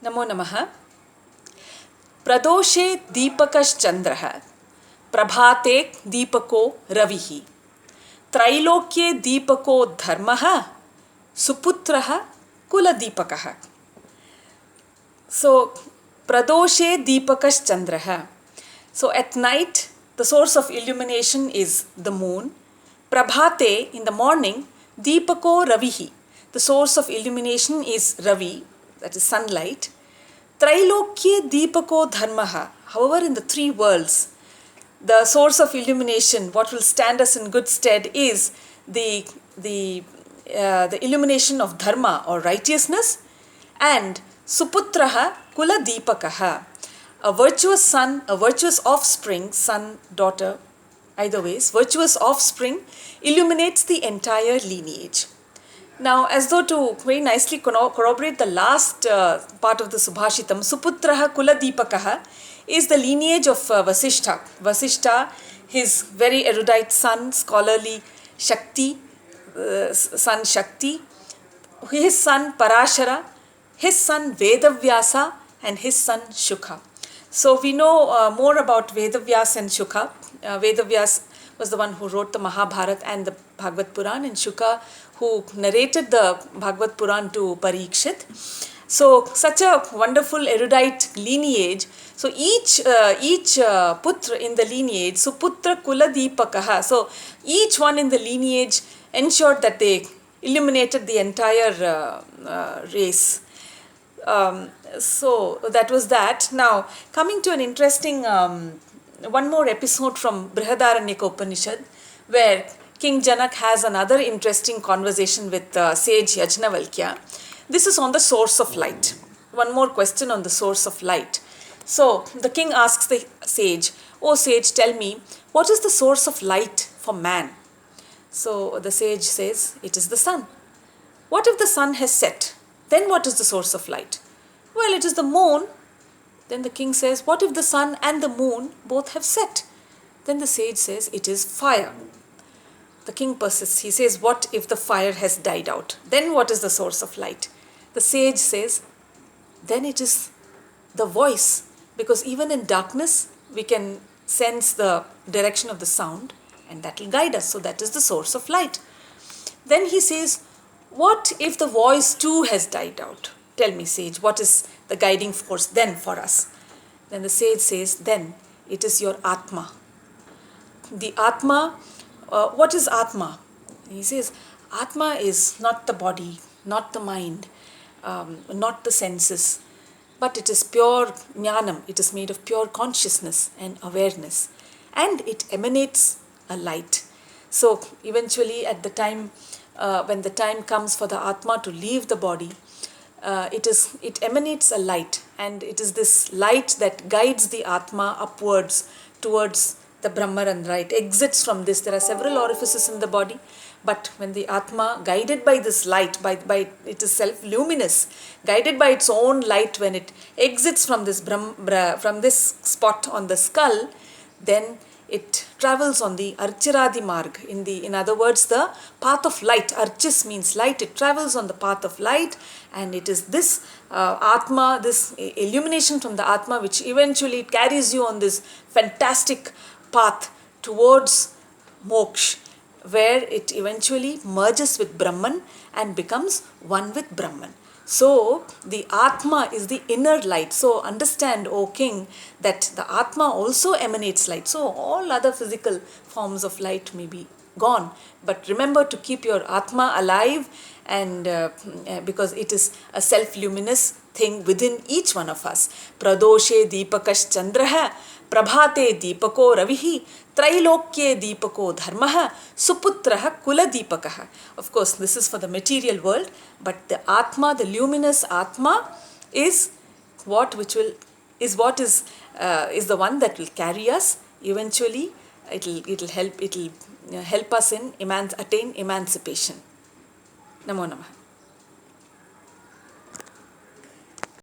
नमो नमः। प्रदोषे दीपकश्चन्द्रः, प्रभाते दीपको रविः, त्रैलोक्ये दीपको धर्मः, सुपुत्रः कुलदीपकः. So, pradoshe deepakaschandraha. So, at night, the source of illumination is the moon. Prabhate, in the morning, deepako ravihi. The source of illumination is Ravi, that is sunlight. Trailokye deepako dharmaha. However, in the three worlds, the source of illumination, what will stand us in good stead, is the illumination of dharma or righteousness, and suputraha kula deepakaha. A virtuous son, a virtuous offspring, son, daughter, either ways, virtuous offspring illuminates the entire lineage. Now, as though to very nicely corroborate the last part of the Subhashitam, Suputraha Kuladipakaha is the lineage of Vasishtha. Vasishtha, his very erudite son, scholarly Shakti, son Shakti, his son Parashara, his son Vedavyasa, and his son Shukha. So we know more about Vedavyas and Shukha. Vedavyas was the one who wrote the Mahabharata and the Bhagavad Puran, and Shukha who narrated the Bhagavad Puran to Parikshit. So such a wonderful erudite lineage. So each putra in the lineage, Suputra Kuladipakaha. So each one in the lineage ensured that they illuminated the entire race. So that was that. Now coming to an interesting one more episode from Brihadaranyaka Upanishad, where King Janak has another interesting conversation with sage Yajnavalkya. This is on the source of light. One more question on the source of light. So the king asks the sage, "O sage, tell me, what is the source of light for man?" So the sage says, "It is the sun." "What if the sun has set? Then what is the source of light?" "Well, it is the moon." Then the king says, "What if the sun and the moon both have set?" Then the sage says, "It is fire." The king persists. He says, "What if the fire has died out? Then what is the source of light?" The sage says, "Then it is the voice, because even in darkness we can sense the direction of the sound, and that will guide us. So that is the source of light." Then he says, "What if the voice too has died out? Tell me, sage, what is the guiding force then for us?" Then the sage says, "Then it is your Atma." The Atma, what is Atma? He says, Atma is not the body, not the mind, not the senses, but it is pure jnanam. It is made of pure consciousness and awareness, and it emanates a light. So eventually at the time, when the time comes for the Atma to leave the body, it emanates a light, and it is this light that guides the Atma upwards towards the Brahman, right? Exits from this. There are several orifices in the body, but when the Atma, guided by this light, by it is self-luminous, guided by its own light, when it exits from this from this spot on the skull, then it travels on the Archiradi Marg, in other words, the path of light. Archis means light. It travels on the path of light, and it is this Atma, this illumination from the Atma, which eventually carries you on this fantastic path towards moksha, where it eventually merges with Brahman and becomes one with Brahman. So the Atma is the inner light. So understand, O king, that the Atma also emanates light. So all other physical forms of light may be gone, but remember to keep your Atma alive, and because it is a self-luminous thing within each one of us. Pradoshe deepakaschandraha, prabhate deepako ravihi, trailokye deepako dharmaha, suputraha kuladipakaha. Of course, this is for the material world, but the Atma, the luminous Atma, is the one that will carry us. Eventually, it'll help us in attain emancipation. Namo Namah.